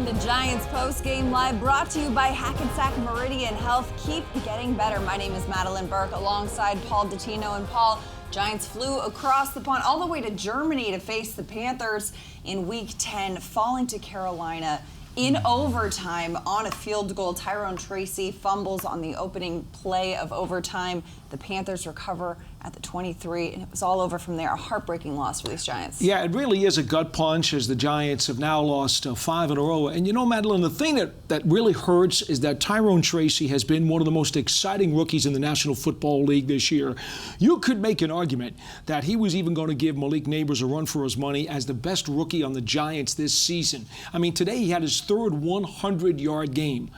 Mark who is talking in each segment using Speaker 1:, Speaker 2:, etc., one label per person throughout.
Speaker 1: into Giants Postgame Live, brought to you by Hackensack Meridian Health. Keep getting better. My name is Madelyn Burke, alongside Paul Dottino. And Paul, Giants flew across the pond all the way to Germany to face the Panthers in Week 10, falling to Carolina in overtime on a field goal. Tyrone Tracy fumbles on the opening play of overtime. The Panthers recover at the 23, and it was all over from there. A heartbreaking loss for these Giants.
Speaker 2: Yeah, it really is a gut punch, as the Giants have now lost 5 in a row. And you know, Madeline, the thing that really hurts is that Tyrone Tracy has been one of the most exciting rookies in the National Football League this year. You could make an argument that he was even going to give Malik Neighbors a run for his money as the best rookie on the Giants this season. I mean, today he had his third 100-yard game.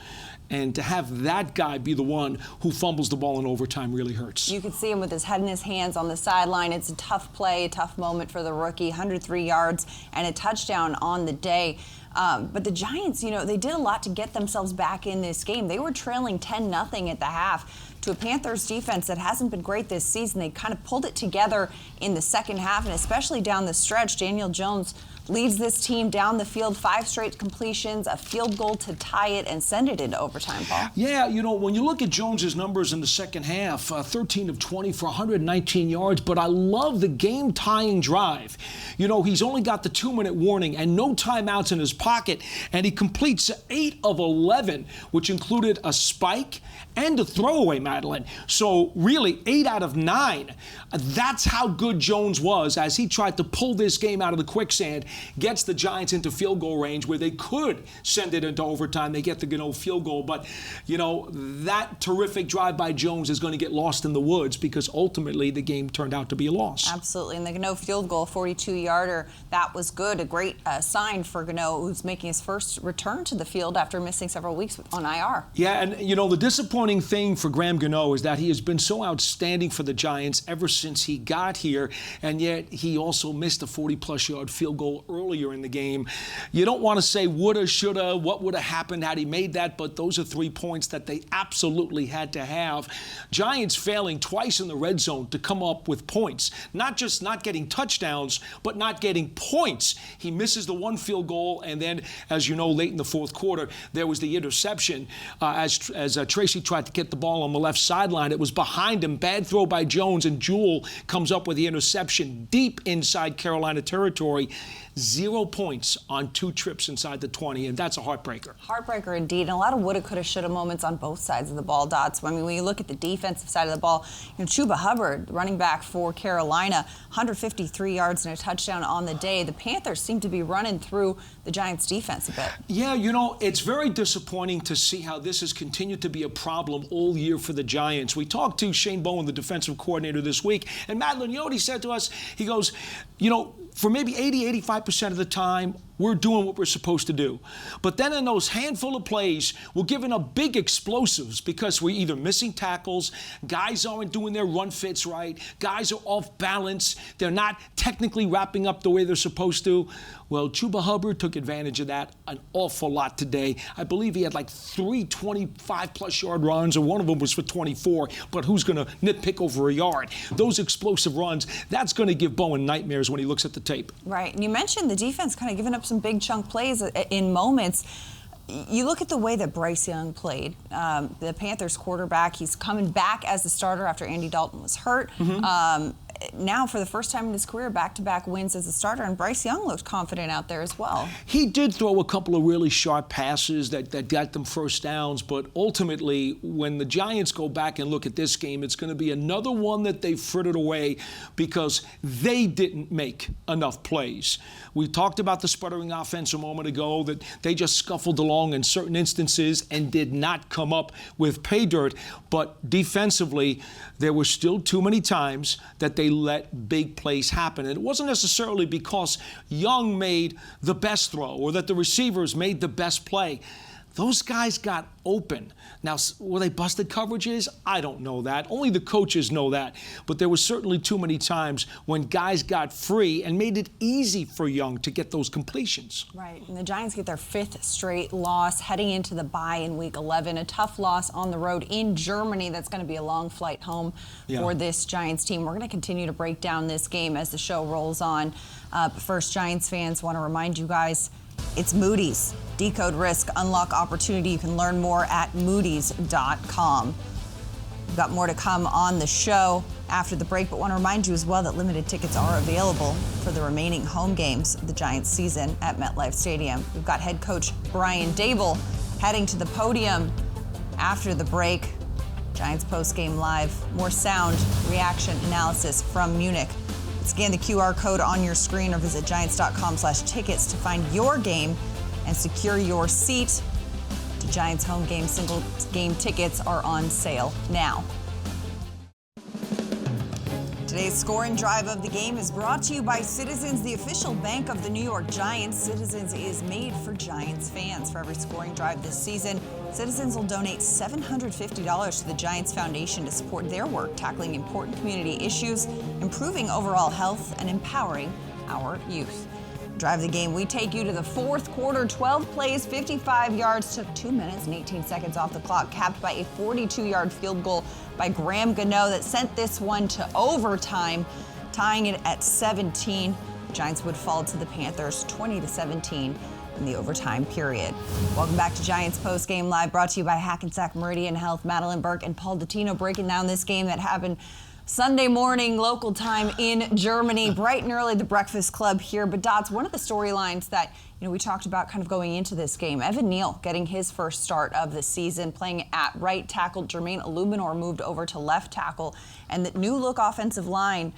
Speaker 2: And to have that guy be the one who fumbles the ball in overtime really hurts.
Speaker 1: You could see him with his head in his hands on the sideline. It's a tough play, a tough moment for the rookie. 103 yards and a touchdown on the day. But the Giants, you know, they did a lot to get themselves back in this game. They were trailing 10-0 at the half to a Panthers defense that hasn't been great this season. They kind of pulled it together in the second half, and especially down the stretch. Daniel Jones leads this team down the field, 5 straight completions, a field goal to tie it and send it into overtime, Paul.
Speaker 2: Yeah, you know, when you look at Jones's numbers in the second half, 13 of 20 for 119 yards, but I love the game-tying drive. You know, he's only got the 2-minute warning and no timeouts in his pocket, and he completes 8 of 11, which included a spike and a throwaway, Madeline. So really, 8 out of 9. That's how good Jones was as he tried to pull this game out of the quicksand, gets the Giants into field goal range where they could send it into overtime. They get the Gano field goal. But, you know, that terrific drive by Jones is going to get lost in the woods because ultimately the game turned out to be a loss.
Speaker 1: Absolutely. And the Gano field goal, 42-yarder, that was good. A great sign for Gano, who's making his first return to the field after missing several weeks on IR.
Speaker 2: Yeah, and, you know, the disappointing thing for Graham Gano is that he has been so outstanding for the Giants ever since he got here, and yet he also missed a 40-plus yard field goal earlier in the game. You don't want to say woulda, shoulda, what would have happened had he made that, but those are 3 points that they absolutely had to have. Giants failing twice in the red zone to come up with points. Not just not getting touchdowns, but not getting points. He misses the 1 field goal, and then, as you know, late in the fourth quarter, there was the interception as Tracy tried to get the ball on the left sideline. It was behind him. Bad throw by Jones, and Jewell comes up with the interception deep inside Carolina territory. 0 points on 2 trips inside the 20, and that's a heartbreaker.
Speaker 1: Heartbreaker indeed, and a lot of woulda, coulda, shoulda moments on both sides of the ball, Dots. I mean, when you look at the defensive side of the ball, you know, Chuba Hubbard, running back for Carolina, 153 yards and a touchdown on the day. The Panthers seem to be running through the Giants' defense a bit.
Speaker 2: Yeah, you know, it's very disappointing to see how this has continued to be a problem all year for the Giants. We talked to Shane Bowen, the defensive coordinator, this week, and Madeline, you know what he said to us? He goes, you know, for maybe 80-85% of the time, we're doing what we're supposed to do. But then in those handful of plays, we're giving up big explosives because we're either missing tackles, guys aren't doing their run fits right, guys are off balance, they're not technically wrapping up the way they're supposed to. Well, Chuba Hubbard took advantage of that an awful lot today. I believe he had like 3 25-plus yard runs, and one of them was for 24, but who's going to nitpick over a yard? Those explosive runs, that's going to give Bowen nightmares when he looks at the tape.
Speaker 1: Right, and you mentioned the defense kind of giving up some big chunk plays in moments. You look at the way that Bryce Young played, the Panthers quarterback. He's coming back as the starter after Andy Dalton was hurt. Now, for the first time in his career, back-to-back wins as a starter, and Bryce Young looked confident out there as well.
Speaker 2: He did throw a couple of really sharp passes that got them first downs, but ultimately, when the Giants go back and look at this game, it's going to be another one that they frittered away because they didn't make enough plays. We talked about the sputtering offense a moment ago, that they just scuffled along in certain instances and did not come up with pay dirt, but defensively, there were still too many times that they let big plays happen. And it wasn't necessarily because Young made the best throw or that the receivers made the best play. Those guys got open. Now, were they busted coverages? I don't know that. Only the coaches know that. But there were certainly too many times when guys got free and made it easy for Young to get those completions.
Speaker 1: Right, and the Giants get their 5th straight loss heading into the bye in Week 11. A tough loss on the road in Germany. That's going to be a long flight home for this Giants team. We're going to continue to break down this game as the show rolls on. But first, Giants fans, want to remind you guys, it's Moody's. Decode risk, unlock opportunity. You can learn more at moodys.com. We've got more to come on the show after the break, but want to remind you as well that limited tickets are available for the remaining home games of the Giants season at MetLife Stadium. We've got head coach Brian Daboll heading to the podium after the break. Giants Postgame Live, more sound, reaction, analysis from Munich. Scan the QR code on your screen or visit giants.com/tickets to find your game and secure your seat. The Giants home game single game tickets are on sale now. Today's scoring drive of the game is brought to you by Citizens, the official bank of the New York Giants. Citizens is made for Giants fans. For every scoring drive this season, Citizens will donate $750 to the Giants Foundation to support their work tackling important community issues, improving overall health, and empowering our youth. Drive the game, we take you to the fourth quarter, 12 plays, 55 yards, took 2 minutes and 18 seconds off the clock, capped by a 42-yard field goal by Graham Gano that sent this one to overtime, tying it at 17. The Giants would fall to the Panthers 20-17 in the overtime period. Welcome back to Giants Postgame Live, brought to you by Hackensack Meridian Health. Madelyn, Burke, and Paul Dottino breaking down this game that happened Sunday morning, local time in Germany, bright and early, the Breakfast Club here. But Dots, one of the storylines that we talked about kind of going into this game, Evan Neal getting his first start of the season, playing at right tackle. Jermaine Illuminor moved over to left tackle, and the new look offensive line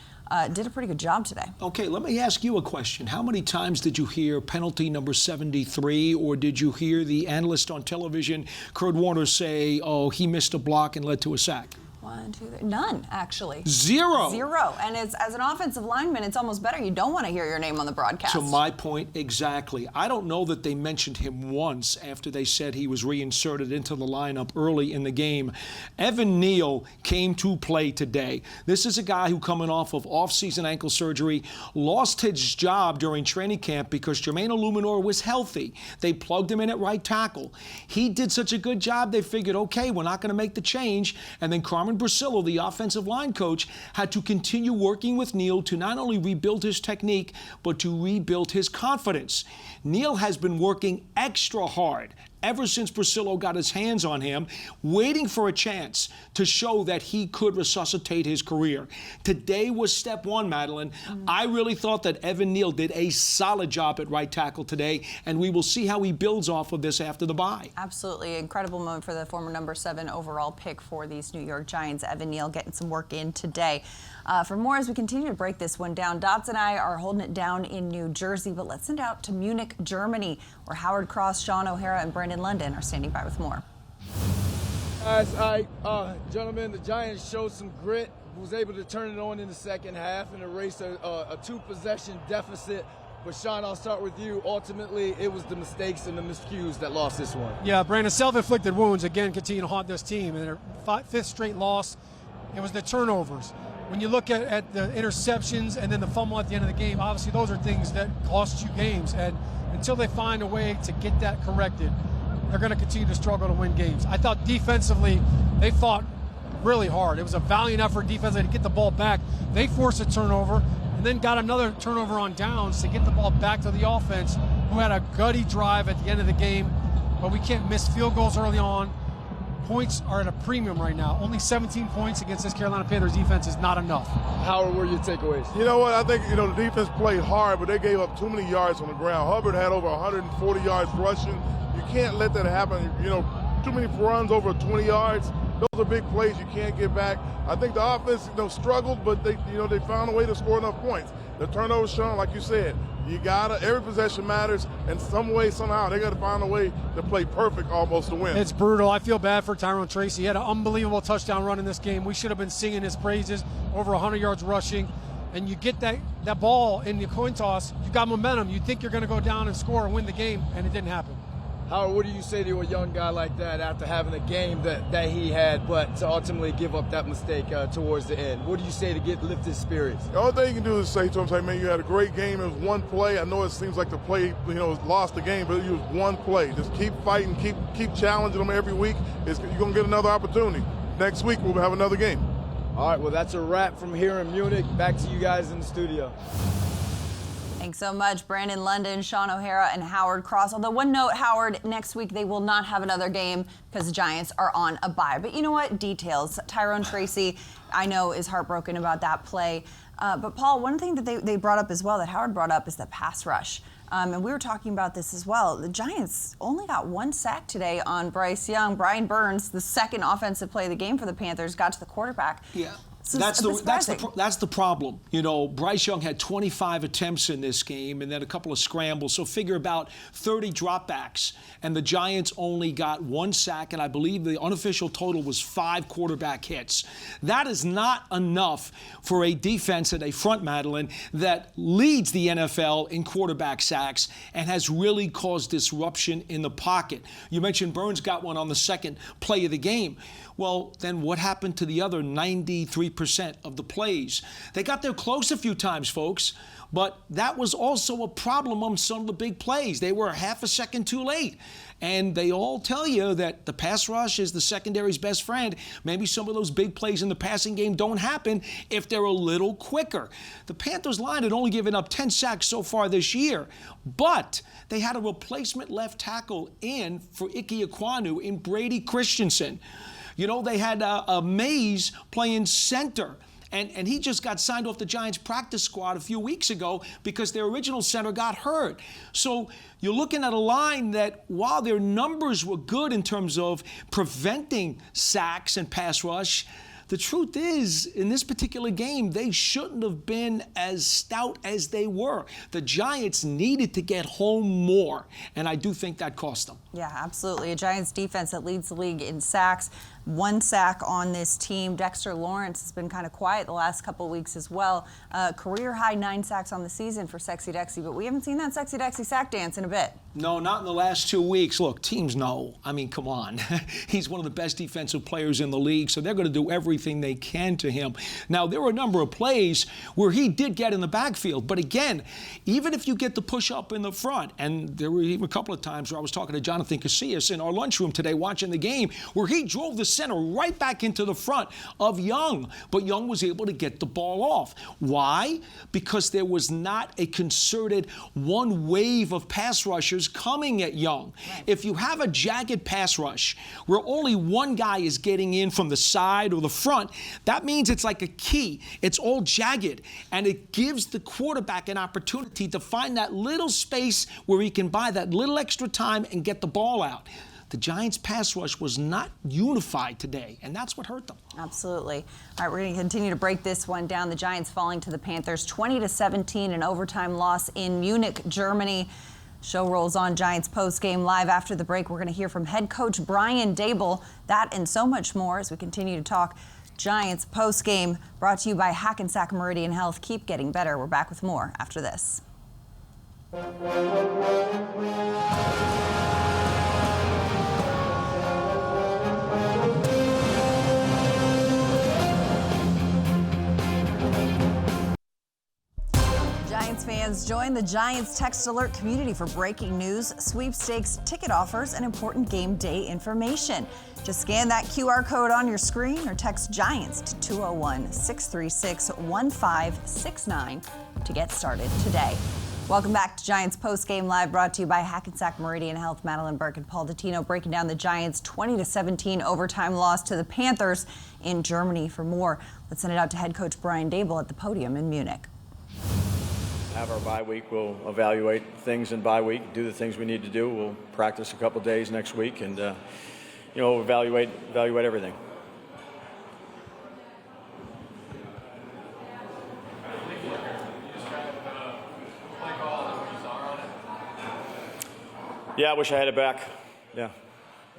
Speaker 1: did a pretty good job today. Okay,
Speaker 2: let me ask you a question. How many times did you hear penalty number 73, or did you hear the analyst on television, Kurt Warner, say, oh, he missed a block and led to a sack?
Speaker 1: 1, 2, 3. None, actually.
Speaker 2: Zero.
Speaker 1: And as an offensive lineman, it's almost better. You don't want to hear your name on the broadcast.
Speaker 2: To my point, exactly. I don't know that they mentioned him once after they said he was reinserted into the lineup early in the game. Evan Neal came to play today. This is a guy who, coming off of off-season ankle surgery, lost his job during training camp because Jermaine Illuminor was healthy. They plugged him in at right tackle. He did such a good job, they figured, okay, we're not going to make the change. And then Carmen Brasillo, the offensive line coach, had to continue working with Neal to not only rebuild his technique, but to rebuild his confidence. Neal has been working extra hard ever since Brasillo got his hands on him, waiting for a chance to show that he could resuscitate his career. Today was step one, Madelyn. I really thought that Evan Neal did a solid job at right tackle today, and we will see how he builds off of this after the bye.
Speaker 1: Absolutely. Incredible moment for the former number 7 overall pick for these New York Giants. Evan Neal getting some work in today. For more, as we continue to break this one down, Dots and I are holding it down in New Jersey, but let's send out to Munich, Germany, where Howard Cross, Sean O'Hara, and Brandon London are standing by with more.
Speaker 3: Guys, gentlemen, the Giants showed some grit, was able to turn it on in the second half and erase a 2-possession deficit. But Sean, I'll start with you. Ultimately, it was the mistakes and the miscues that lost this one.
Speaker 4: Yeah, Brandon, self-inflicted wounds, again, continue to haunt this team. And their 5th straight loss, it was the turnovers. When you look at the interceptions and then the fumble at the end of the game, obviously those are things that cost you games. And until they find a way to get that corrected, they're going to continue to struggle to win games. I thought defensively, they fought really hard. It was a valiant effort defensively to get the ball back. They forced a turnover and then got another turnover on downs to get the ball back to the offense, who had a gutty drive at the end of the game. But we can't miss field goals early on. Points are at a premium right now. Only 17 points against this Carolina Panthers defense is not enough.
Speaker 3: How were your takeaways?
Speaker 5: You know what? I think, the defense played hard, but they gave up too many yards on the ground. Hubbard had over 140 yards rushing. You can't let that happen. Too many runs over 20 yards. Those are big plays you can't get back. I think the offense, struggled, but they found a way to score enough points. The turnovers, Sean, like you said, every possession matters, and some way, somehow, they got to find a way to play perfect almost to win.
Speaker 4: It's brutal. I feel bad for Tyrone Tracy. He had an unbelievable touchdown run in this game. We should have been singing his praises, over 100 yards rushing. And you get that ball in the coin toss, you got momentum. You think you're going to go down and score and win the game, and it didn't happen.
Speaker 3: Howard, what do you say to a young guy like that after having a game that he had, but to ultimately give up that mistake towards the end? What do you say to lift his spirits?
Speaker 5: The only thing you can do is say to him, man, you had a great game. It was one play. I know it seems like the play, lost the game, but it was one play. Just keep fighting, keep challenging them every week. You're going to get another opportunity. Next week, we'll have another game.
Speaker 3: All right, well, that's a wrap from here in Munich. Back to you guys in the studio.
Speaker 1: Thanks so much, Brandon London, Sean O'Hara, and Howard Cross. Although one note, Howard, next week they will not have another game because the Giants are on a bye. But you know what? Details. Tyrone Tracy, I know, is heartbroken about that play. But Paul, one thing that they brought up as well, that Howard brought up, is the pass rush. And we were talking about this as well. The Giants only got 1 sack today on Bryce Young. Brian Burns, the second offensive play of the game for the Panthers, got to the quarterback.
Speaker 2: Yeah.
Speaker 1: So
Speaker 2: that's the problem. You know, Bryce Young had 25 attempts in this game and then a couple of scrambles. So figure about 30 dropbacks. And the Giants only got 1 sack, and I believe the unofficial total was 5 quarterback hits. That is not enough for a defense and a front, Madelyn, that leads the NFL in quarterback sacks and has really caused disruption in the pocket. You mentioned Burns got one on the second play of the game. Well, then what happened to the other 93% of the plays? They got there close a few times, folks, but that was also a problem on some of the big plays. They were half a second too late. And they all tell you that the pass rush is the secondary's best friend. Maybe some of those big plays in the passing game don't happen if they're a little quicker. The Panthers line had only given up 10 sacks so far this year, but they had a replacement left tackle in for Ike Ekwonu in Brady Christensen. You know, they had a Mays playing center, and he just got signed off the Giants practice squad a few weeks ago because their original center got hurt. So you're looking at a line that, while their numbers were good in terms of preventing sacks and pass rush, the truth is, in this particular game, they shouldn't have been as stout as they were. The Giants needed to get home more, and I do think that cost them.
Speaker 1: Yeah, absolutely. A Giants defense that leads the league in sacks. 1 sack on this team. Dexter Lawrence has been kind of quiet the last couple of weeks as well. Career high 9 sacks on the season for Sexy Dexy, but we haven't seen that Sexy Dexy sack dance in a bit.
Speaker 2: No, not in the last 2 weeks. Look, teams know. I mean, come on. He's one of the best defensive players in the league, so they're going to do everything they can to him. Now, there were a number of plays where he did get in the backfield, but again, even if you get the push up in the front, and there were even a couple of times where I was talking to Jonathan Casillas in our lunchroom today watching the game, where he drove the center right back into the front of Young, but Young was able to get the ball off. Why? Because there was not a concerted one wave of pass rushers coming at Young. Right. If you have a jagged pass rush where only one guy is getting in from the side or the front, that means it's like a key. It's all jagged, and it gives the quarterback an opportunity to find that little space where he can buy that little extra time and get the ball out. The Giants' pass rush was not unified today, and that's what hurt them.
Speaker 1: Absolutely. All right, we're going to continue to break this one down. The Giants falling to the Panthers 20-17, an overtime loss in Munich, Germany. Show rolls on. Giants post-game live. After the break, we're going to hear from head coach Brian Daboll. That and so much more as we continue to talk Giants post-game, brought to you by Hackensack Meridian Health. Keep getting better. We're back with more after this. Giants fans, join the Giants Text Alert community for breaking news, sweepstakes, ticket offers, and important game day information. Just scan that QR code on your screen or text Giants to 201-636-1569 to get started today. Welcome back to Giants Postgame Live, brought to you by Hackensack Meridian Health. Madelyn, Burke, and Paul Dottino breaking down the Giants' 20-17 overtime loss to the Panthers in Germany. For more, let's send it out to head coach Brian Daboll at the podium in Munich.
Speaker 6: Have our bye week. We'll evaluate things in bye week, do the things we need to do. We'll practice a couple days next week, and evaluate everything. Yeah, I wish I had it back. Yeah,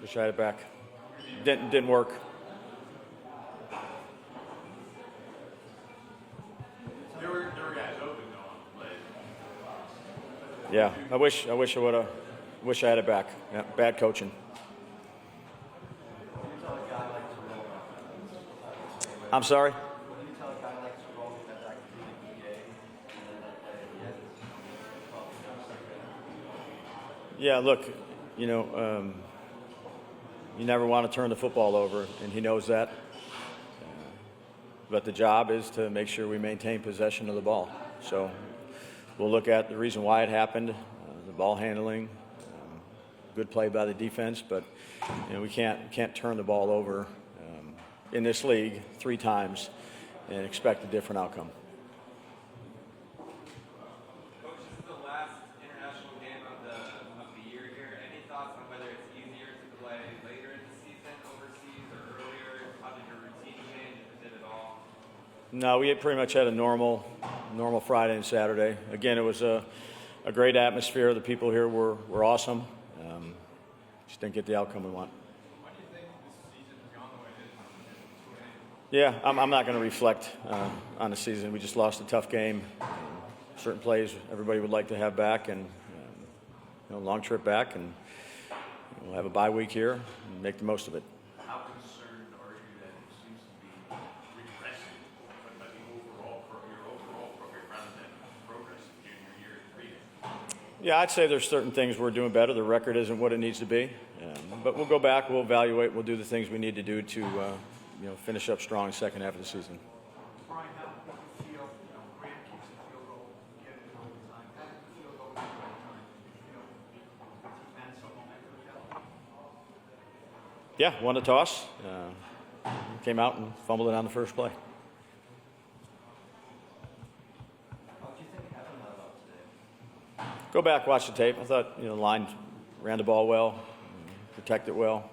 Speaker 6: wish I had it back. Didn't work.
Speaker 7: There were guys open though on the play.
Speaker 6: Yeah, I wish I would wish I had it back. Yeah, bad coaching. I'm sorry? Yeah, look, you never want to turn the football over, and he knows that. But the job is to make sure we maintain possession of the ball. So we'll look at the reason why it happened, the ball handling, good play by the defense, but we can't turn the ball over in this league 3 times and expect a different outcome.
Speaker 7: Coach, this is the last international game of the year here. Any thoughts on whether it's easier to play later in the season overseas or earlier? How did your routine change, if it did at all?
Speaker 6: No, we had pretty much had a normal Friday and Saturday. Again, it was a great atmosphere. The people here were awesome. Just didn't get the outcome we want.
Speaker 7: Why do you think this season has gone the way it is?
Speaker 6: Yeah, I'm not going to reflect on the season. We just lost a tough game. Certain plays everybody would like to have back, and long trip back, and we'll have a bye week here and make the most of it.
Speaker 7: How concerned are you that it seems to be regressing, but your overall program rather than progress in your year in Meridian?
Speaker 6: Yeah, I'd say there's certain things we're doing better. The record isn't what it needs to be, but we'll go back, we'll evaluate, we'll do the things we need to do to finish up strong in the second half of the season.
Speaker 8: Brian, how do you feel, Grant keeps the field goal, get it in overtime, how did the field goal in overtime, and some momentum with that?
Speaker 6: Yeah, won the toss, came out and fumbled it on the first play.
Speaker 8: How did you think happened about today?
Speaker 6: Go back, watch the tape. I thought the line ran the ball well, protected well.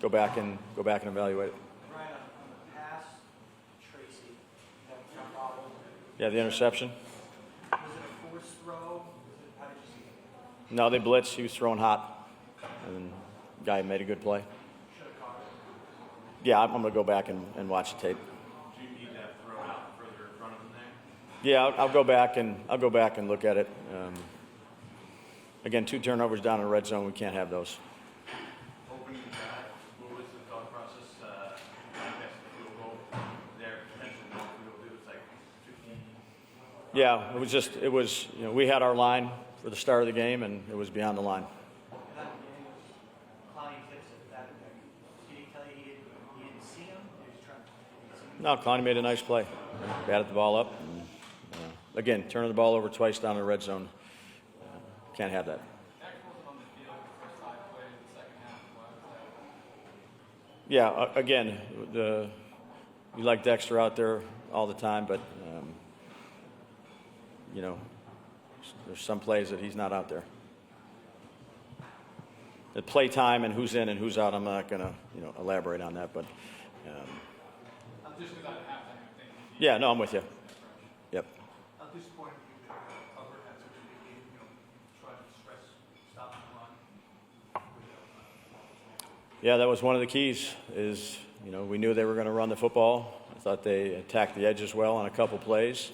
Speaker 6: Go back and evaluate it.
Speaker 8: Brian, on the pass, Tracy, that jump bobble,
Speaker 6: Yeah, the interception.
Speaker 8: was it a forced throw? How did you see it?
Speaker 6: No, they blitzed. He was throwing hot, and the guy made a good play.
Speaker 8: Should have caught it.
Speaker 6: Yeah, I'm going to go back and watch the tape.
Speaker 7: Do you need that throw out further in front of him there?
Speaker 6: Yeah, I'll go back and look at it. Again, 2 turnovers down in the red zone. We can't have those.
Speaker 7: Opening drive, what was the thought process? I guess the field goal there, potentially no field goal. It was like 15.
Speaker 6: Yeah, it was we had our line for the start of the game, and it was beyond the line.
Speaker 8: And that beginning was Clowney tips it. That did he tell you he didn't see him? He was trying.
Speaker 6: No, Clowney made a nice play. Batted the ball up. And, again, turning the ball over twice down in the red zone. Can't have that. Yeah, again, you like Dexter out there all the time, but there's some plays that he's not out there. The play time and who's in and who's out, I'm not going to elaborate on that, but
Speaker 7: Just because at halftime, I think.
Speaker 6: yeah, no, I'm with you. Yep.
Speaker 8: How disappointed you that Hubbard had such a big game, trying to stress, stop the run?
Speaker 6: Yeah, that was one of the keys is, we knew they were going to run the football. I thought they attacked the edges well on a couple plays.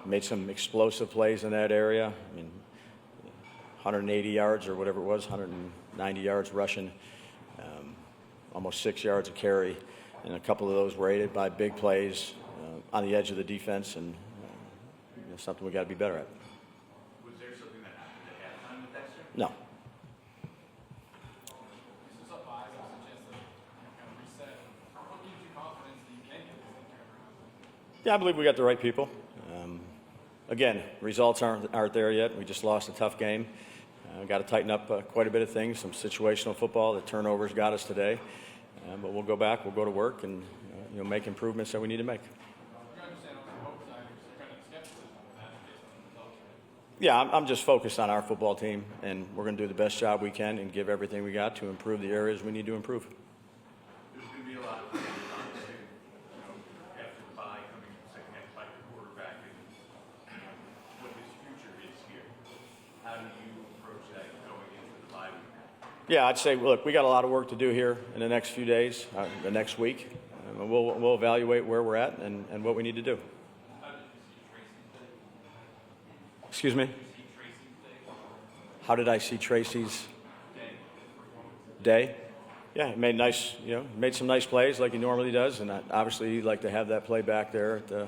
Speaker 6: Made some explosive plays in that area. 180 yards or whatever it was, 190 yards rushing, almost 6 yards a carry. And a couple of those were aided by big plays on the edge of the defense, and something we got to be better at.
Speaker 7: Was there something that happened at halftime with Dexter?
Speaker 6: No.
Speaker 7: This is up by, there's a chance to kind of reset. What gives you confidence that you can get this thing turned around?
Speaker 6: Yeah, I believe we got the right people. Again, results aren't there yet. We just lost a tough game. Got to tighten up quite a bit of things, some situational football. The turnovers got us today. But we'll go back, we'll go to work, and make improvements that we need to make.
Speaker 7: You understand on both sides, there's kind of skepticism with that based on the results, right?
Speaker 6: Yeah, I'm just focused on our football team, and we're going to do the best job we can and give everything we got to improve the areas we need to improve.
Speaker 7: There's going to be a lot of things, obviously, after the bye coming in the second half, like your quarterback and what his future is here. How do you approach that going into the bye week?
Speaker 6: Yeah, I'd say, look, we got a lot of work to do here in the next few days, the next week. We'll evaluate where we're at and what we need to do.
Speaker 7: How did you see Tracy's day?
Speaker 6: Excuse me?
Speaker 7: Did you see Tracy's day?
Speaker 6: How did I see Tracy's day? Yeah, he made made some nice plays like he normally does, and obviously he'd like to have that play back there at the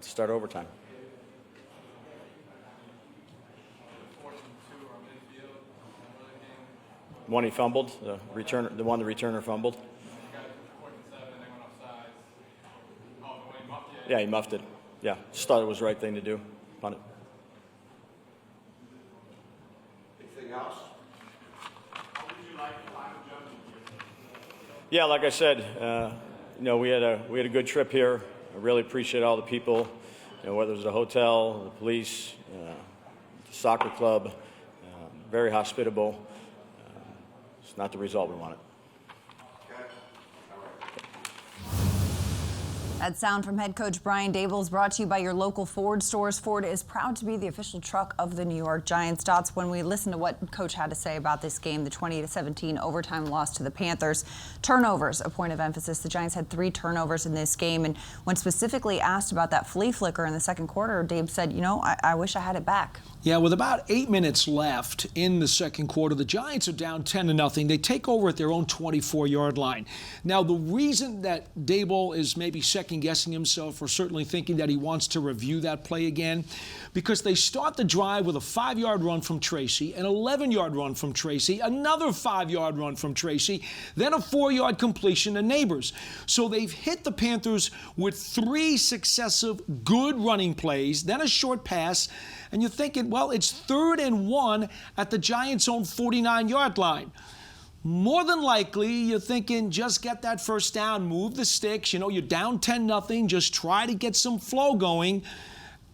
Speaker 6: start of overtime. One he fumbled, the returner fumbled. Yeah, he muffed it. yeah, just thought it was the right thing to do. Punt it.
Speaker 7: Anything else? How would you like the final judgment here?
Speaker 6: Yeah, like I said, we had a good trip here. I really appreciate all the people, whether it was the hotel, the police, the soccer club, very hospitable. It's not the result we wanted.
Speaker 1: That sound from head coach Brian Daboll is brought to you by your local Ford stores. Ford is proud to be the official truck of the New York Giants. Dots, when we listen to what coach had to say about this game, the 20-17 overtime loss to the Panthers. Turnovers, a point of emphasis. The Giants had 3 turnovers in this game. And when specifically asked about that flea flicker in the second quarter, Dave said, I wish I had it back.
Speaker 2: Yeah, with about 8 minutes left in the second quarter, the Giants are down 10-0. They take over at their own 24-yard line. Now, the reason that Daboll is maybe second-guessing himself, or certainly thinking that he wants to review that play again, because they start the drive with a 5-yard run from Tracy, an 11-yard run from Tracy, another 5-yard run from Tracy, then a 4-yard completion to Neighbors. So they've hit the Panthers with 3 successive good running plays, then a short pass, and you're thinking, well, it's 3rd and 1 at the Giants' own 49-yard line. More than likely, you're thinking, just get that first down, move the sticks. You're down 10-0, just try to get some flow going.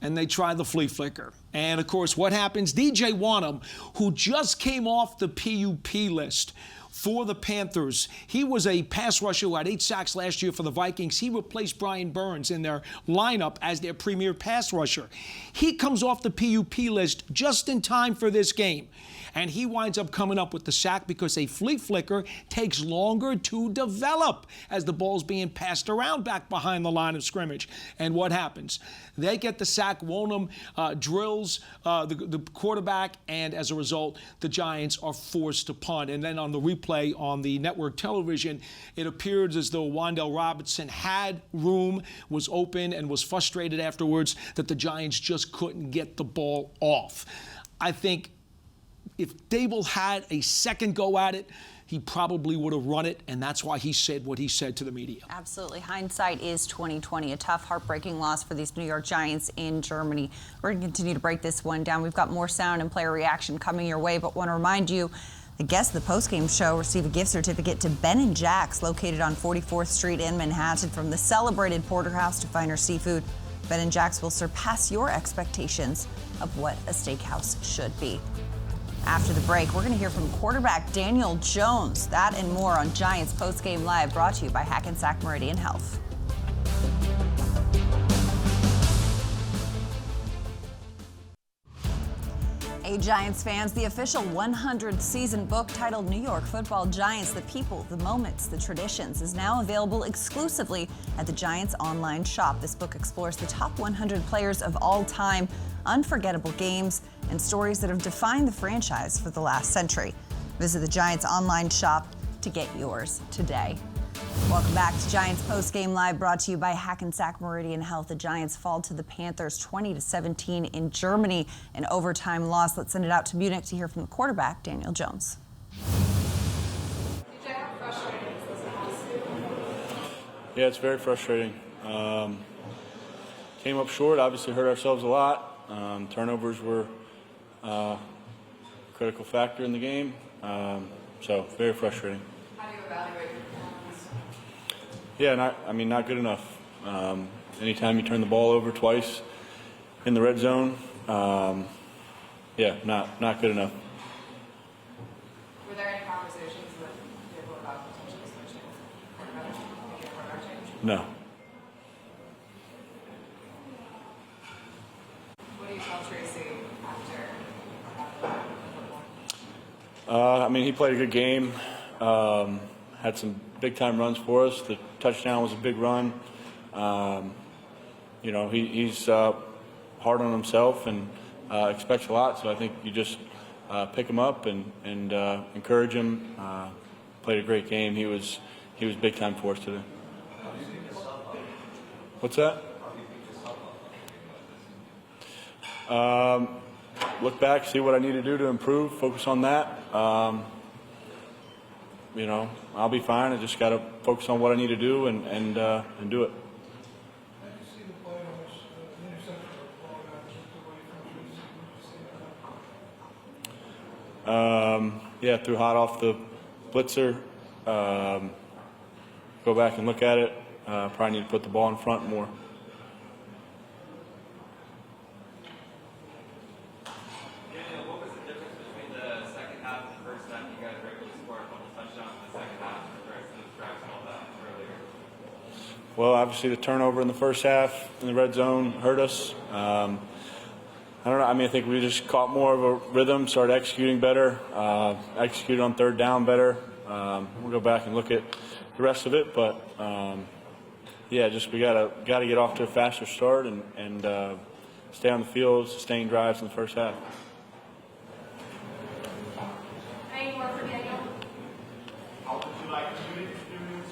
Speaker 2: And they try the flea flicker. And, of course, what happens? DJ Wanham, who just came off the PUP list for the Panthers. He was a pass rusher who had 8 sacks last year for the Vikings. He replaced Brian Burns in their lineup as their premier pass rusher. He comes off the PUP list just in time for this game. And he winds up coming up with the sack because a flea flicker takes longer to develop as the ball's being passed around back behind the line of scrimmage. And what happens? They get the sack. Wonham drills the quarterback, and as a result, the Giants are forced to punt. And then on the replay on the network television, it appeared as though Wan'Dale Robinson had room, was open, and was frustrated afterwards that the Giants just couldn't get the ball off. I think if Daboll had a second go at it, he probably would have run it, and that's why he said what he said to the media.
Speaker 1: Absolutely. Hindsight is 20/20. A tough, heartbreaking loss for these New York Giants in Germany. We're going to continue to break this one down. We've got more sound and player reaction coming your way, but want to remind you, the guests of the postgame show receive a gift certificate to Ben & Jack's, located on 44th Street in Manhattan. From the celebrated porterhouse to finer seafood, Ben & Jack's will surpass your expectations of what a steakhouse should be. After the break, we're going to hear from quarterback Daniel Jones. That and more on Giants Postgame Live, brought to you by Hackensack Meridian Health. Hey, Giants fans, the official 100th season book titled New York Football Giants, The People, the Moments, the Traditions is now available exclusively at the Giants online shop. This book explores the top 100 players of all time, unforgettable games, and stories that have defined the franchise for the last century. Visit the Giants online shop to get yours today. Welcome back to Giants Postgame Live, brought to you by Hackensack Meridian Health. The Giants fall to the Panthers 20-17 in Germany, an overtime loss. Let's send it out to Munich to hear from the quarterback, Daniel Jones.
Speaker 6: Yeah, it's very frustrating. Came up short, obviously hurt ourselves a lot. Turnovers were a critical factor in the game, so very frustrating.
Speaker 9: How do you evaluate your performance?
Speaker 6: Yeah, not good enough. Anytime you turn the ball over twice in the red zone, not good enough.
Speaker 9: Were there any conversations with people about potentially switching quarterback change?
Speaker 6: No.
Speaker 9: What do you tell Tracy after?
Speaker 6: He played a good game. Had some big-time runs for us. The touchdown was a big run. He's hard on himself and expects a lot. So I think you just pick him up and encourage him. Played a great game. He was big-time for us today. What's that? Look back, see what I need to do to improve. Focus on that. I'll be fine. I just got to focus on what I need to do and do it.
Speaker 10: How do you see the playoffs
Speaker 6: Yeah, threw hot off the blitzer. Go back and look at it. Probably need to put the ball in front more.
Speaker 10: Daniel, what was the difference between the second half and the first half? You guys were able to score a couple touchdowns in the second half and the rest of the drives and all that earlier.
Speaker 6: Well, obviously the turnover in the first half in the red zone hurt us. I don't know. I mean, I think we just caught more of a rhythm, started executing better, executed on third down better. We'll go back and look at the rest of it, but yeah, just we gotta get off to a faster start and stay on the field, sustain drives in the first half.
Speaker 9: Any more for Daniel?
Speaker 7: How would you like the unit experience?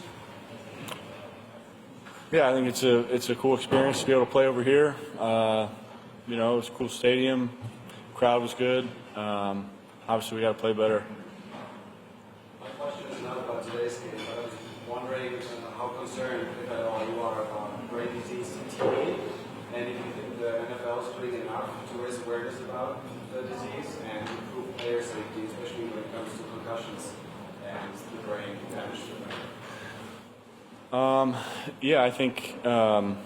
Speaker 6: Yeah, I think it's a cool experience to be able to play over here. You know, it's a cool stadium. Crowd was good. Obviously, we got to play better.
Speaker 11: My question is not about today's game, but I was wondering how concerned, if at all, you are about brain disease in TV, and if you think the NFL is doing enough to raise awareness about the disease and improve player safety, especially when it comes to concussions and the brain damage to the brain.
Speaker 6: Yeah, I think the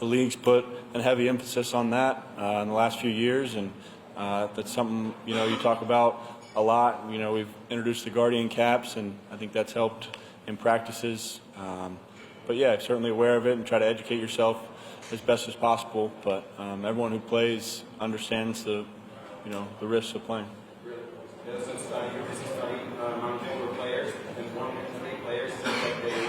Speaker 6: league's put a heavy emphasis on that in the last few years, and that's something, you know, you talk about a lot. You know, we've introduced the Guardian caps, and I think that's helped in practices. But yeah, certainly aware of it and try to educate yourself as best as possible. But everyone who plays understands the risks of playing.
Speaker 11: There's a study, among older players, and 1 in 3 players said that they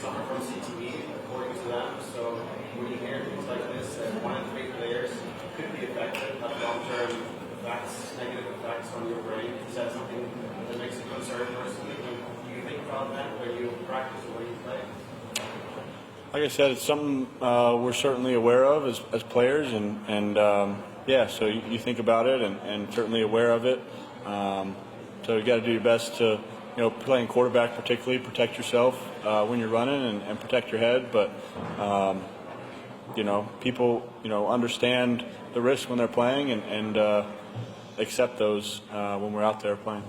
Speaker 11: suffer from CTE, according to them. So when you hear things like this, that 1 in 3 players could be affected by long-term effects, negative effects on your brain, is that something that makes you concerned personally? Do you think about that when you practice or when you play?
Speaker 6: Like I said, it's something we're certainly aware of as players, and yeah, so you think about it and certainly aware of it. So you got to do your best to, playing quarterback particularly, protect yourself when you're running and protect your head. But people understand the risk when they're playing and accept those when we're out there playing.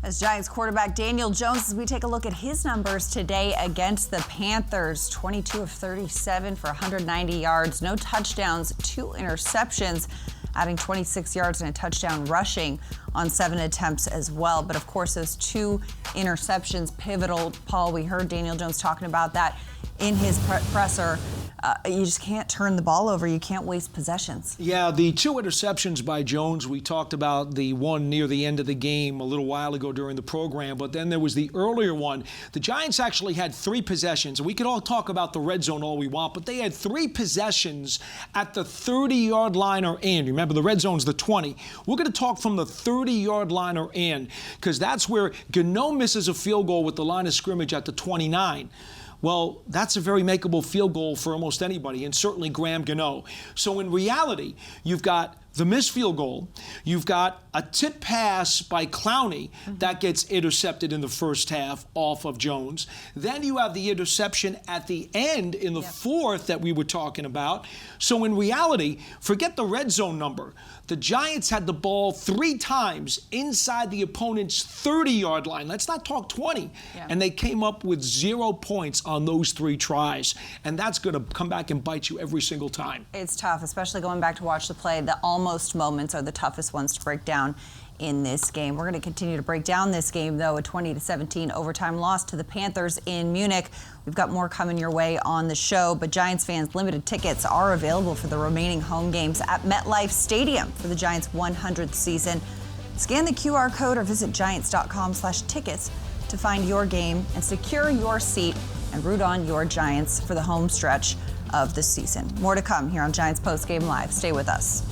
Speaker 1: As Giants quarterback Daniel Jones, as we take a look at his numbers today against the Panthers, 22 of 37 for 190 yards, no touchdowns, 2 interceptions, adding 26 yards and a touchdown rushing on 7 attempts as well. But of course, those 2 interceptions, pivotal. Paul, we heard Daniel Jones talking about that in his presser. You just can't turn the ball over. You can't waste possessions.
Speaker 2: Yeah, the 2 interceptions by Jones, we talked about the one near the end of the game a little while ago during the program, but then there was the earlier one. The Giants actually had 3 possessions. We could all talk about the red zone all we want, but they had 3 possessions at the 30-yard line or in. Remember, the red zone's the 20. We're going to talk from the 30-yard line or in, because that's where Gano misses a field goal with the line of scrimmage at the 29. Well, that's a very makeable field goal for almost anybody, and certainly Graham Gano. So in reality, you've got the missed field goal, you've got a tip pass by Clowney that gets intercepted in the first half off of Jones. Then you have the interception at the end in the fourth that we were talking about. So in reality, forget the red zone number. The Giants had the ball 3 times inside the opponent's 30-yard line. Let's not talk 20. Yeah. And they came up with 0 points on those 3 tries. And that's going to come back and bite you every single time.
Speaker 1: It's tough, especially going back to watch the play. The almost moments are the toughest ones to break down in this game. We're going to continue to break down this game, though, a 20-17 overtime loss to the Panthers in Munich. We've got more coming your way on the show, but Giants fans, limited tickets are available for the remaining home games at MetLife Stadium for the Giants' 100th season. Scan the QR code or visit giants.com/tickets to find your game and secure your seat and root on your Giants for the home stretch of the season. More to come here on Giants Postgame Live. Stay with us.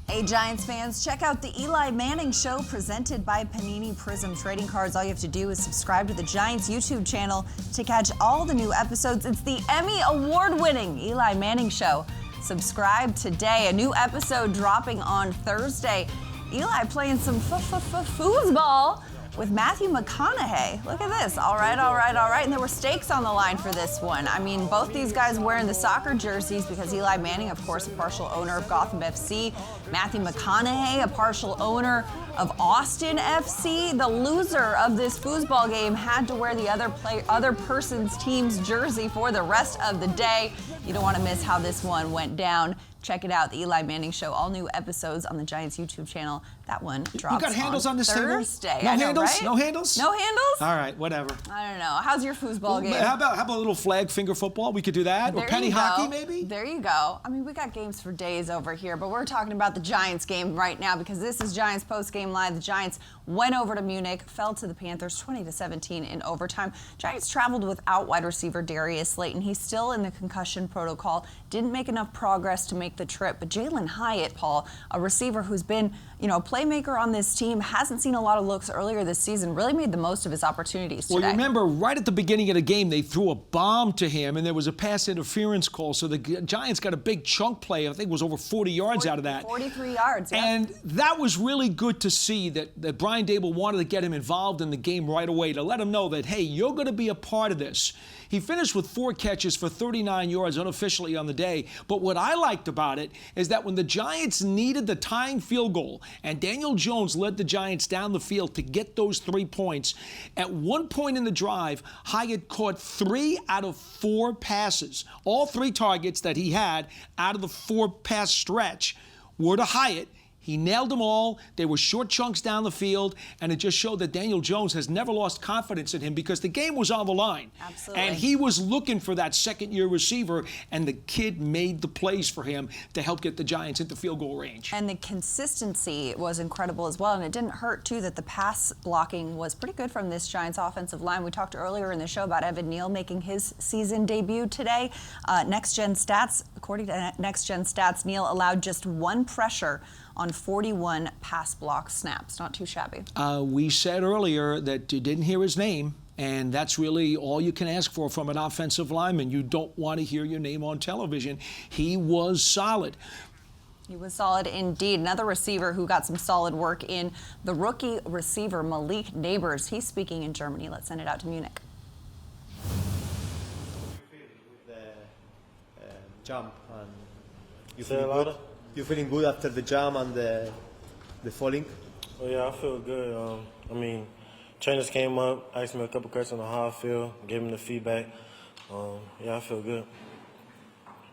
Speaker 1: Hey, Giants fans, check out the Eli Manning Show presented by Panini Prism Trading Cards. All you have to do is subscribe to the Giants YouTube channel to catch all the new episodes. It's the Emmy Award-winning Eli Manning Show. Subscribe today. A new episode dropping on Thursday. Eli playing some foosball with Matthew McConaughey. Look at this. All right, all right, all right. And there were stakes on the line for this one. I mean, both these guys wearing the soccer jerseys because Eli Manning, of course, a partial owner of Gotham FC. Matthew McConaughey, a partial owner of Austin FC. The loser of this foosball game had to wear the other person's team's jersey for the rest of the day. You don't want to miss how this one went down. Check it out, the Eli Manning Show. All new episodes on the Giants YouTube channel. That one drops
Speaker 2: You got handles on this
Speaker 1: Thursday.
Speaker 2: table? No handles?
Speaker 1: Right?
Speaker 2: No handles?
Speaker 1: No handles?
Speaker 2: All right, whatever.
Speaker 1: I don't know. How's your foosball game?
Speaker 2: How about a little flag finger football? We could do that.
Speaker 1: There
Speaker 2: or penny
Speaker 1: you go.
Speaker 2: hockey, maybe?
Speaker 1: There you go. I mean, we got games for days over here, but we're talking about the Giants game right now because this is Giants Postgame Live. The Giants went over to Munich, fell to the Panthers 20-17 in overtime. Giants traveled without wide receiver Darius Slayton. He's still in the concussion protocol. Didn't make enough progress to make the trip, but Jalen Hyatt, Paul, a receiver who's been, a playmaker on this team, hasn't seen a lot of looks earlier this season, really made the most of his opportunities today.
Speaker 2: Well, you remember right at the beginning of the game, they threw a bomb to him, and there was a pass interference call, so the Giants got a big chunk play. I think it was over 40 yards out of that.
Speaker 1: 43 yards, yeah.
Speaker 2: And that was really good to see that Brian Dable wanted to get him involved in the game right away to let him know that, hey, you're going to be a part of this. He finished with 4 catches for 39 yards unofficially on the day. But what I liked about it is that when the Giants needed the tying field goal and Daniel Jones led the Giants down the field to get those 3 points, at one point in the drive, Hyatt caught 3 out of 4 passes. All 3 targets that he had out of the 4-pass stretch were to Hyatt. He nailed them all. They were short chunks down the field, and it just showed that Daniel Jones has never lost confidence in him because the game was on the line.
Speaker 1: Absolutely.
Speaker 2: And he was looking for that second-year receiver, and the kid made the plays for him to help get the Giants into field goal range.
Speaker 1: And the consistency was incredible as well, and it didn't hurt, too, that the pass blocking was pretty good from this Giants offensive line. We talked earlier in the show about Evan Neal making his season debut today. Next Gen Stats, according to Next Gen Stats, Neal allowed just 1 pressure on 41 pass block snaps. Not too shabby.
Speaker 2: We said earlier that you didn't hear his name, and that's really all you can ask for from an offensive lineman. You don't want to hear your name on television. He was solid.
Speaker 1: He was solid indeed. Another receiver who got some solid work in, the rookie receiver Malik Neighbors. He's speaking in Germany. Let's send it out to Munich.
Speaker 12: The jump, and you feeling good? You feeling good after the jump and the falling?
Speaker 13: Oh yeah, I feel good. I mean, trainers came up, asked me a couple questions on how I feel, gave them the feedback. Yeah, I feel good.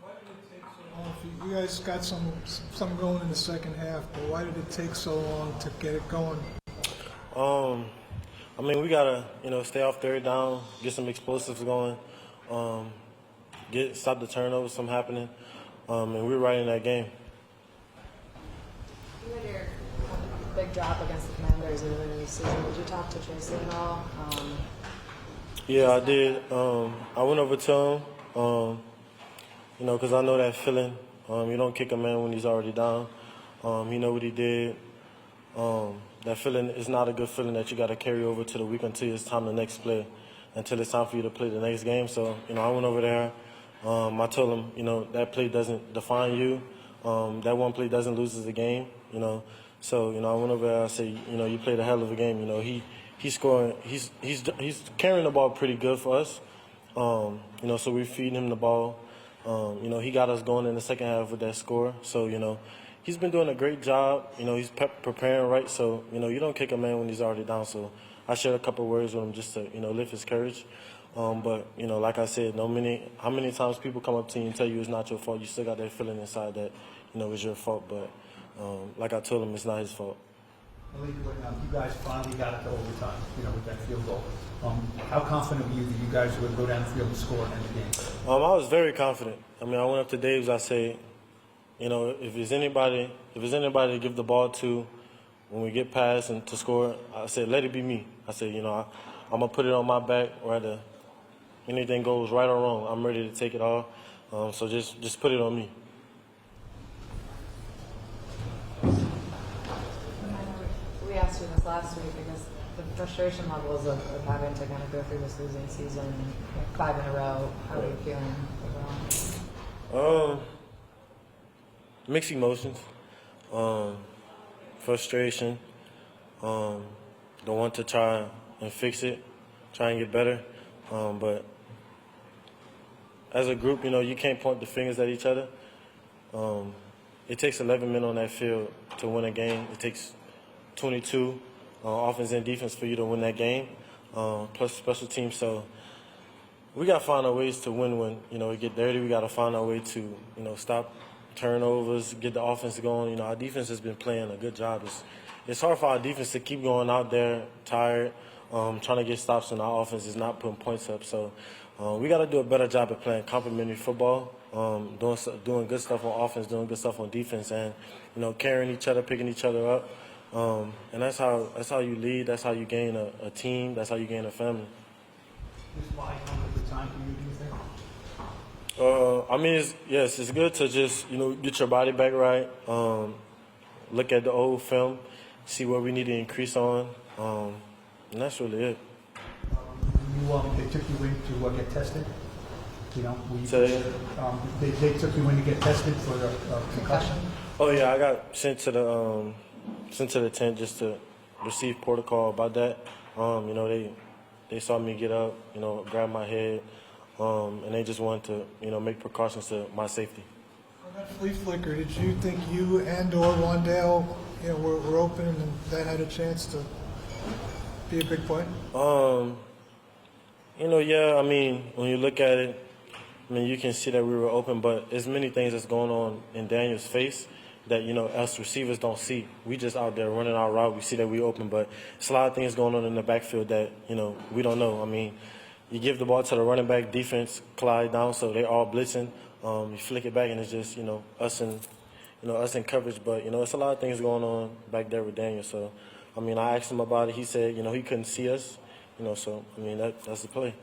Speaker 14: Why did it take so long? You guys got some going in the second half, but why did it take so long to get it going?
Speaker 13: I mean, we gotta, stay off third down, get some explosives going, stop the turnovers from happening, and we're right in that game.
Speaker 9: You had your big drop against the Commanders earlier this season. Did you talk to Tracy at all?
Speaker 13: Yeah, I did. I went over to him, because I know that feeling. You don't kick a man when he's already down. He know what he did. That feeling is not a good feeling that you got to carry over to the week until it's time the next play, until it's time for you to play the next game. So, I went over there. I told him, that play doesn't define you. That one play doesn't lose us the game, So, I went over there. I said, you played a hell of a game. He's scoring. He's carrying the ball pretty good for us. So we're feeding him the ball. He got us going in the second half with that score. So, he's been doing a great job. He's preparing right. So, you don't kick a man when he's already down. So I shared a couple of words with him just to, lift his courage. But, like I said, how many times people come up to you and tell you it's not your fault, you still got that feeling inside that, it's your fault. But like I told him, it's not his fault.
Speaker 15: Malik, when you guys finally got it to overtime, with that field goal, how confident were you that you guys would go down the field and score and end the game?
Speaker 13: I was very confident. I went up to Dave's, I said, if there's anybody to give the ball to when we get past and to score, I said, let it be me. I said, I'm going to put it on my back, whether anything goes right or wrong, I'm ready to take it all. So just put it on me.
Speaker 9: We asked you this last week because the frustration levels of having to kind of go through this losing season, 5 in a row. How are you feeling overall?
Speaker 13: Mixed emotions, frustration, the one to try and fix it, try and get better. But as a group, you can't point the fingers at each other. It takes 11 men on that field to win a game. It takes 22 offense and defense for you to win that game, plus special teams. So we got to find our ways to win when, it get dirty. We got to find our way to, stop turnovers, get the offense going. Our defense has been playing a good job. It's hard for our defense to keep going out there tired, trying to get stops, and our offense is not putting points up. So we got to do a better job of playing complementary football, doing good stuff on offense, doing good stuff on defense, and carrying each other, picking each other up. And that's how you lead. That's how you gain a team. That's how you gain a family.
Speaker 15: Is bye come at the time for you, do you think?
Speaker 13: It's good to just get your body back right. Look at the old film, see what we need to increase on, and that's really it.
Speaker 15: They took you in to get tested. They took you in to get tested for the concussion.
Speaker 13: Oh yeah, I got sent to the tent just to receive protocol about that. They saw me get up, grab my head, and they just wanted to make precautions to my safety.
Speaker 14: On that flea flicker, did you think you and/or Wandale, were open and that had a chance to be a big play?
Speaker 13: Yeah. When you look at it, you can see that we were open, but there's many things that's going on in Daniel's face that, us receivers don't see. We just out there running our route. We see that we open, but it's a lot of things going on in the backfield that, we don't know. You give the ball to the running back, defense collide down, so they're all blitzing. You flick it back, and it's just, us in coverage. But, it's a lot of things going on back there with Daniel. So, I asked him about it. He said, he couldn't see us. That's the play.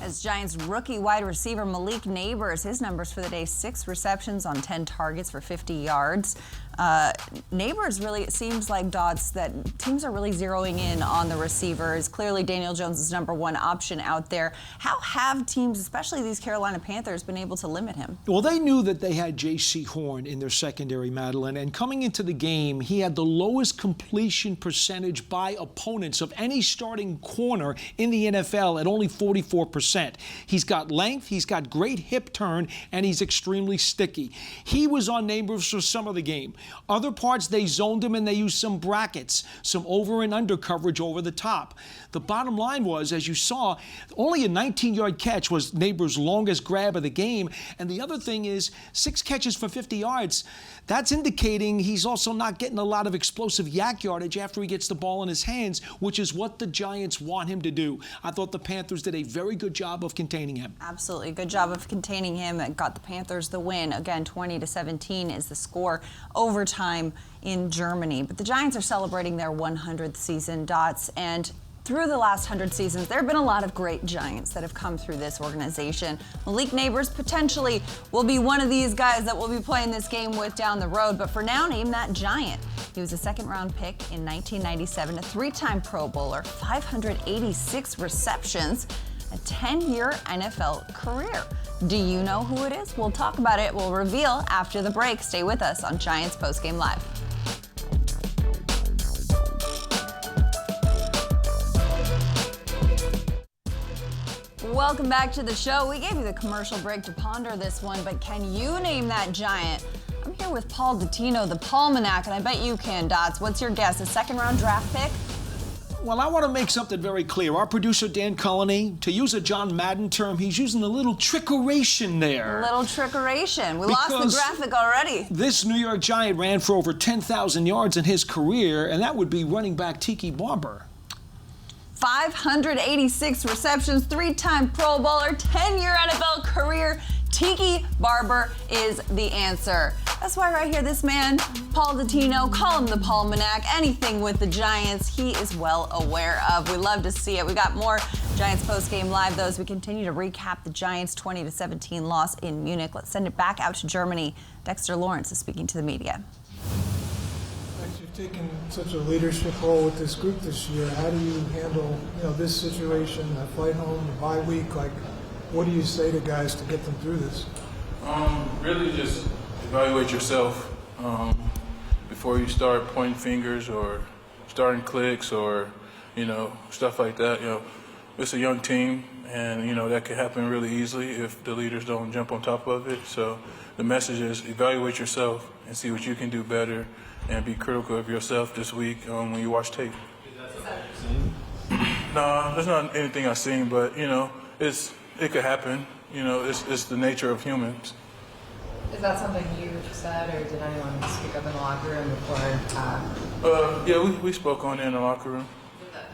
Speaker 1: As Giants rookie wide receiver Malik Neighbors, his numbers for the day: 6 receptions on 10 targets for 50 yards. Neighbors, really, it seems like, Dots, that teams are really zeroing in on the receivers. Clearly, Daniel Jones is #1 option out there. How have teams, especially these Carolina Panthers, been able to limit him?
Speaker 2: Well, they knew that they had J.C. Horn in their secondary, Madelyn, and coming into the game, he had the lowest completion percentage by opponents of any starting corner in the NFL at only 44%. He's got length, he's got great hip turn, and he's extremely sticky. He was on Neighbors for some of the game. Other parts, they zoned him and they used some brackets, some over and under coverage over the top. The bottom line was, as you saw, only a 19-yard catch was Neighbors' longest grab of the game. And the other thing is 6 catches for 50 yards. That's indicating he's also not getting a lot of explosive yak yardage after he gets the ball in his hands, which is what the Giants want him to do. I thought the Panthers did a very good job of containing him.
Speaker 1: Absolutely. Good job of containing him. It got the Panthers the win. Again, 20-17 is the score. Overtime in Germany. But the Giants are celebrating their 100th season, Dots, and through the last 100 seasons, there have been a lot of great Giants that have come through this organization. Malik Neighbors potentially will be one of these guys that we'll be playing this game with down the road. But for now, name that Giant. He was a second-round pick in 1997, a 3-time Pro Bowler, 586 receptions, a 10-year NFL career. Do you know who it is? We'll talk about it. We'll reveal after the break. Stay with us on Giants Postgame Live. Welcome back to the show. We gave you the commercial break to ponder this one, but can you name that Giant? I'm here with Paul Dottino, the Palmanac, and I bet you can, Dots. What's your guess? A second-round draft pick?
Speaker 2: Well, I want to make something very clear. Our producer, Dan Cullinay, to use a John Madden term, he's using a little trickeration there.
Speaker 1: A little trickeration. We lost the graphic already.
Speaker 2: This New York Giant ran for over 10,000 yards in his career, and that would be running back Tiki Barber.
Speaker 1: 586 receptions, 3-time Pro Bowler, 10-year NFL career. Tiki Barber is the answer. That's why right here, this man, Paul Dottino, call him the Palmanac, anything with the Giants, he is well aware of. We love to see it. We got more Giants Postgame Live, though, as we continue to recap the Giants' 20-17 loss in Munich. Let's send it back out to Germany. Dexter Lawrence is speaking to the media.
Speaker 14: You've taken such a leadership role with this group this year. How do you handle, this situation, a flight home, a bye week? What do you say to guys to get them through this?
Speaker 16: Really just evaluate yourself before you start pointing fingers or starting clicks or, stuff like that. It's a young team, and, that could happen really easily if the leaders don't jump on top of it. So the message is evaluate yourself and see what you can do better and be critical of yourself this week when you watch tape. No, there's not anything I've seen, but, it could happen. It's the nature of humans.
Speaker 9: Is that something you said, or did anyone speak up in the locker room before?
Speaker 16: Yeah, we spoke on it in the locker room.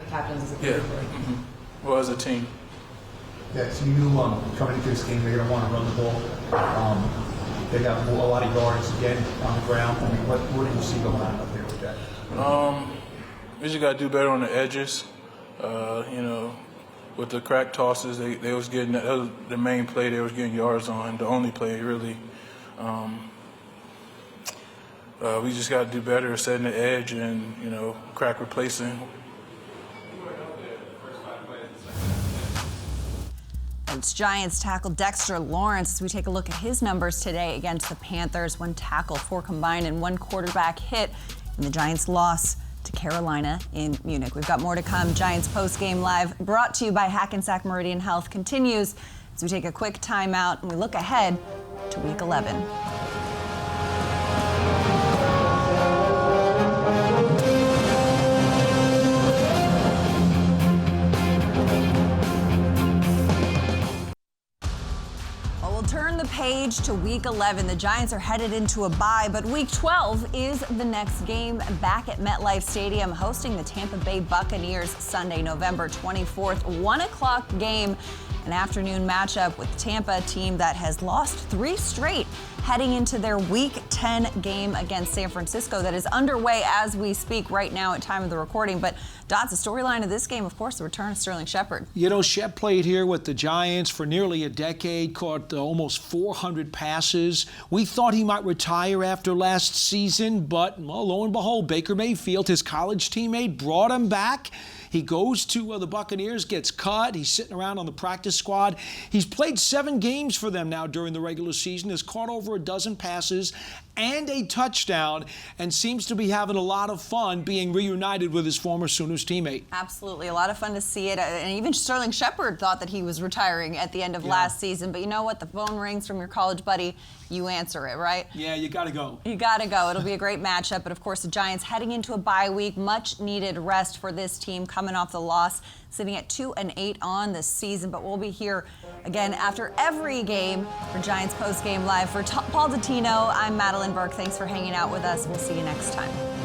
Speaker 9: The captains as a
Speaker 16: Yeah.
Speaker 9: group?
Speaker 16: Well, as a team.
Speaker 15: Yeah, so you knew coming into this game they're going to want to run the ball. They got a lot of yards again on the ground. I mean, what did you see going on up there with that?
Speaker 16: We just got to do better on the edges. With the crack tosses, they was getting that was the main play they was getting yards on. The only play really. We just got to do better setting the edge and crack replacing.
Speaker 1: It's Giants tackle Dexter Lawrence as we take a look at his numbers today against the Panthers. 1 tackle, 4 combined, and 1 quarterback hit in the Giants' loss to Carolina in Munich. We've got more to come. Giants Postgame Live, brought to you by Hackensack Meridian Health, continues as we take a quick timeout and we look ahead to Week 11. Turn the page to Week 11. The Giants are headed into a bye, but Week 12 is the next game back at MetLife Stadium, hosting the Tampa Bay Buccaneers Sunday, November 24th. 1 o'clock game, an afternoon matchup with Tampa, a team that has lost 3 straight, heading into their Week 10 game against San Francisco that is underway as we speak right now at time of the recording. But Dots, the storyline of this game, of course, the return of Sterling Shepard.
Speaker 2: Shep played here with the Giants for nearly a decade, caught almost 400 passes. We thought he might retire after last season, but lo and behold, Baker Mayfield, his college teammate, brought him back. He goes to the Buccaneers, gets cut. He's sitting around on the practice squad. He's played 7 games for them now during the regular season, has caught over a dozen passes and a touchdown, and seems to be having a lot of fun being reunited with his former Sooners teammate.
Speaker 1: Absolutely. A lot of fun to see it. And even Sterling Shepard thought that he was retiring at the end of last season. But you know what? The phone rings from your college buddy. You answer it, right?
Speaker 2: Yeah, you got to go.
Speaker 1: You got to go. It'll be a great matchup. But, of course, the Giants heading into a bye week. Much-needed rest for this team coming off the loss, sitting at 2-8 on the season. But we'll be here again after every game for Giants Postgame Live. For Paul Dottino, I'm Madelyn Burke. Thanks for hanging out with us. We'll see you next time.